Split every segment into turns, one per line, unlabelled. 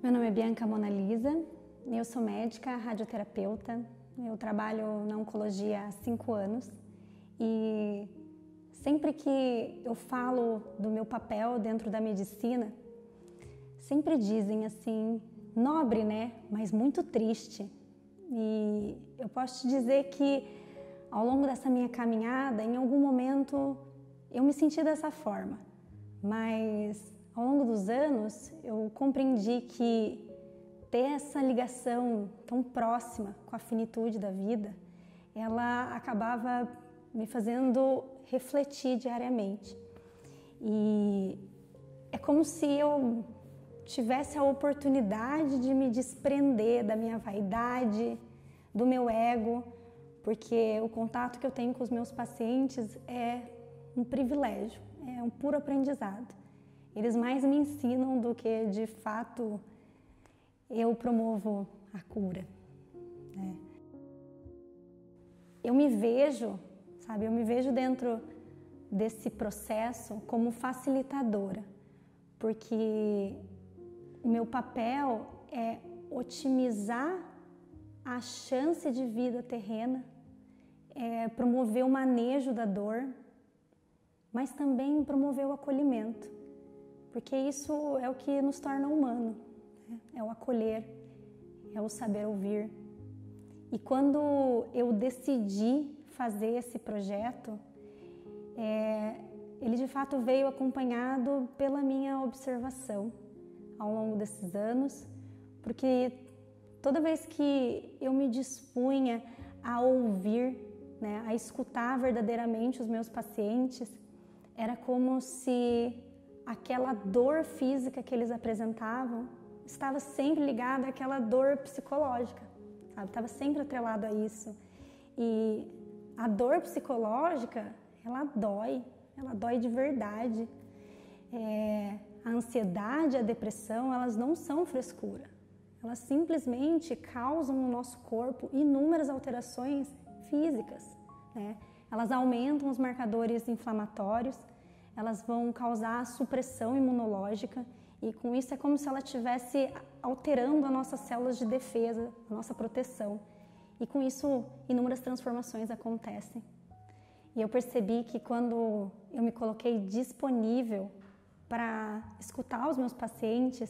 Meu nome é Bianca Monalisa, eu sou médica, radioterapeuta, eu trabalho na oncologia há 5 anos e sempre que eu falo do meu papel dentro da medicina, sempre dizem assim, nobre, né, mas muito triste. E eu posso te dizer que ao longo dessa minha caminhada, em algum momento eu me senti dessa forma, mas ao longo dos anos, eu compreendi que ter essa ligação tão próxima com a finitude da vida, ela acabava me fazendo refletir diariamente. E é como se eu tivesse a oportunidade de me desprender da minha vaidade, do meu ego, porque o contato que eu tenho com os meus pacientes é um privilégio, é um puro aprendizado. Eles mais me ensinam do que, de fato, eu promovo a cura, né? Eu me vejo, sabe, eu me vejo dentro desse processo como facilitadora, porque o meu papel é otimizar a chance de vida terrena, é promover o manejo da dor, mas também promover o acolhimento. Porque isso é o que nos torna humano, né? É o acolher, é o saber ouvir. E quando eu decidi fazer esse projeto, ele de fato veio acompanhado pela minha observação ao longo desses anos, porque toda vez que eu me dispunha a ouvir, né, a escutar verdadeiramente os meus pacientes, era como se aquela dor física que eles apresentavam estava sempre ligada àquela dor psicológica, sabe? Estava sempre atrelado a isso. E a dor psicológica, ela dói de verdade. A ansiedade, a depressão, elas não são frescura. Elas simplesmente causam no nosso corpo inúmeras alterações físicas, né? Elas aumentam os marcadores inflamatórios, elas vão causar a supressão imunológica e com isso é como se ela estivesse alterando as nossas células de defesa, a nossa proteção. E com isso inúmeras transformações acontecem. E eu percebi que quando eu me coloquei disponível para escutar os meus pacientes,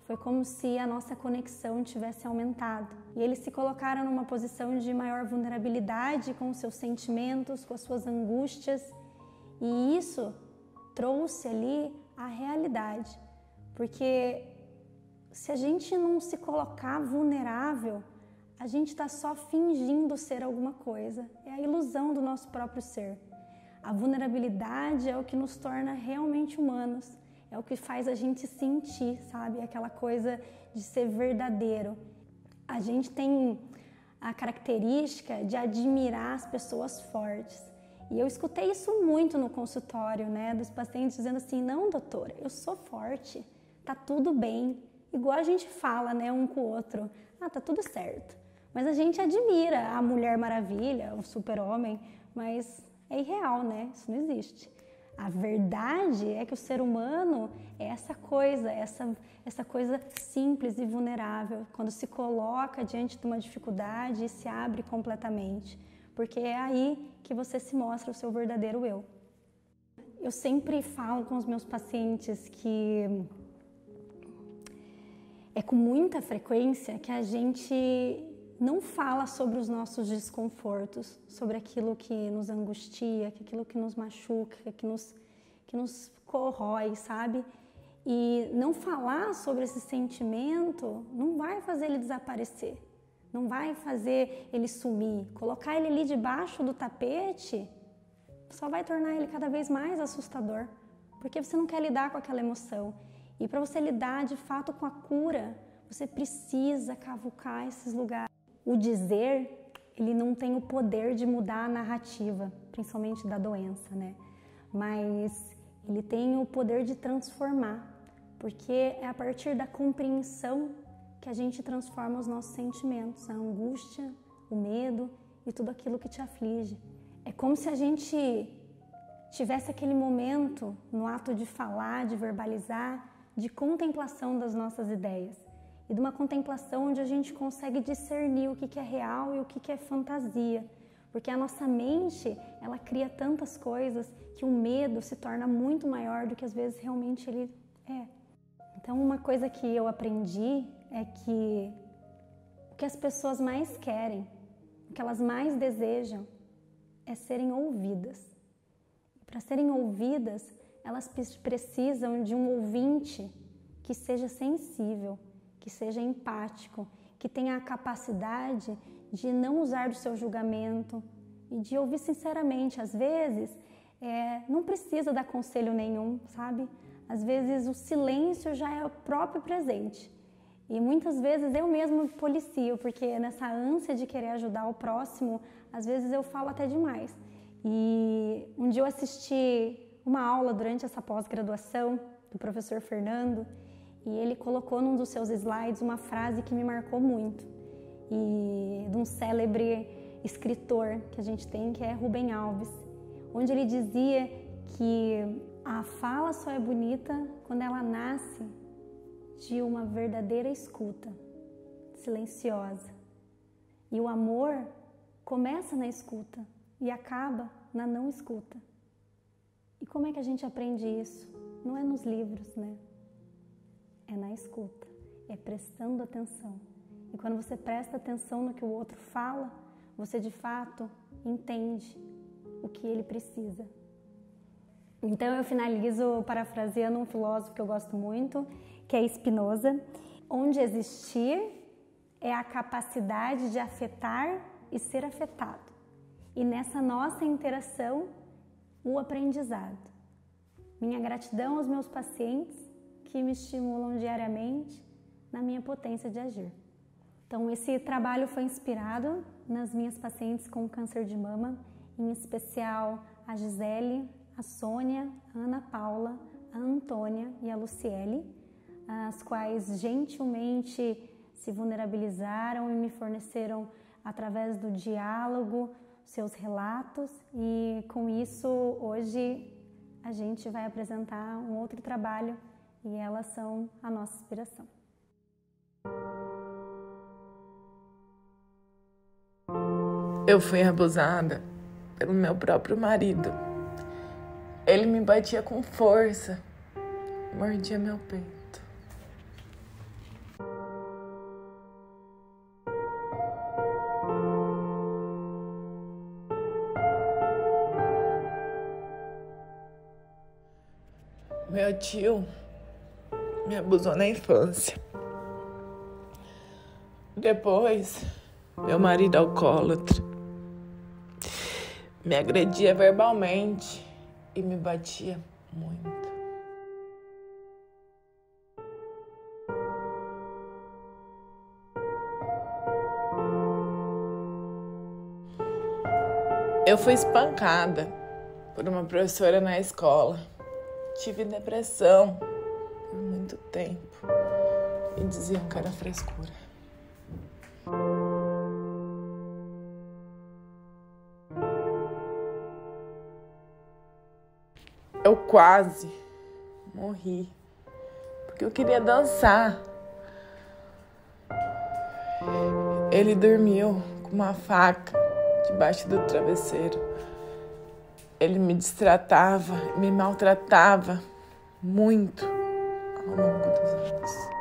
foi como se a nossa conexão tivesse aumentado. E eles se colocaram numa posição de maior vulnerabilidade com os seus sentimentos, com as suas angústias. E isso trouxe ali a realidade, porque se a gente não se colocar vulnerável, a gente está só fingindo ser alguma coisa, é a ilusão do nosso próprio ser. A vulnerabilidade é o que nos torna realmente humanos, é o que faz a gente sentir, sabe? Aquela coisa de ser verdadeiro. A gente tem a característica de admirar as pessoas fortes. E eu escutei isso muito no consultório, né, dos pacientes dizendo assim, não, doutora, eu sou forte, tá tudo bem. Igual a gente fala, né, um com o outro, tá tudo certo. Mas a gente admira a Mulher Maravilha, o super-homem, mas é irreal, né, isso não existe. A verdade é que o ser humano é essa coisa simples e vulnerável, quando se coloca diante de uma dificuldade e se abre completamente. Porque é aí que você se mostra o seu verdadeiro eu. Eu sempre falo com os meus pacientes que é com muita frequência que a gente não fala sobre os nossos desconfortos, sobre aquilo que nos angustia, aquilo que nos machuca, que nos corrói, sabe? E não falar sobre esse sentimento não vai fazer ele desaparecer. Não vai fazer ele sumir. Colocar ele ali debaixo do tapete só vai tornar ele cada vez mais assustador, porque você não quer lidar com aquela emoção. E para você lidar de fato com a cura, você precisa cavucar esses lugares. O dizer, ele não tem o poder de mudar a narrativa, principalmente da doença, né? Mas ele tem o poder de transformar, porque é a partir da compreensão que a gente transforma os nossos sentimentos, a angústia, o medo e tudo aquilo que te aflige. É como se a gente tivesse aquele momento no ato de falar, de verbalizar, de contemplação das nossas ideias. e de uma contemplação onde a gente consegue discernir o que é real e o que é fantasia. Porque a nossa mente, ela cria tantas coisas que o medo se torna muito maior do que às vezes realmente ele é. Então, uma coisa que eu aprendi é que o que as pessoas mais querem, o que elas mais desejam é serem ouvidas. E para serem ouvidas, elas precisam de um ouvinte que seja sensível, que seja empático, que tenha a capacidade de não usar do seu julgamento e de ouvir sinceramente. Às vezes, não precisa dar conselho nenhum, sabe? Às vezes, o silêncio já é o próprio presente. E muitas vezes eu mesmo policio, porque nessa ânsia de querer ajudar o próximo, às vezes eu falo até demais. E um dia eu assisti uma aula durante essa pós-graduação do professor Fernando, e ele colocou num dos seus slides uma frase que me marcou muito, e de um célebre escritor que a gente tem, que é Rubem Alves, onde ele dizia que a fala só é bonita quando ela nasce de uma verdadeira escuta, silenciosa. E o amor começa na escuta e acaba na não escuta. E como é que a gente aprende isso? Não é nos livros, né? É na escuta, é prestando atenção. E quando você presta atenção no que o outro fala, você de fato entende o que ele precisa. Então eu finalizo parafraseando um filósofo que eu gosto muito, que é Spinoza, onde existir é a capacidade de afetar e ser afetado. E nessa nossa interação, o aprendizado. Minha gratidão aos meus pacientes que me estimulam diariamente na minha potência de agir. Então, esse trabalho foi inspirado nas minhas pacientes com câncer de mama, em especial a Gisele, a Sônia, a Ana Paula, a Antônia e a Luciele, as quais gentilmente se vulnerabilizaram e me forneceram, através do diálogo, seus relatos, e com isso hoje a gente vai apresentar um outro trabalho e elas são a nossa inspiração.
Eu fui abusada pelo meu próprio marido. Ele me batia com força, mordia meu peito. Meu tio me abusou na infância. Depois, meu marido alcoólatra me agredia verbalmente e me batia muito. Eu fui espancada por uma professora na escola. Tive depressão por muito tempo e diziam que era frescura. Eu quase morri porque eu queria dançar. Ele dormiu com uma faca debaixo do travesseiro. Ele me destratava, me maltratava muito ao longo dos anos.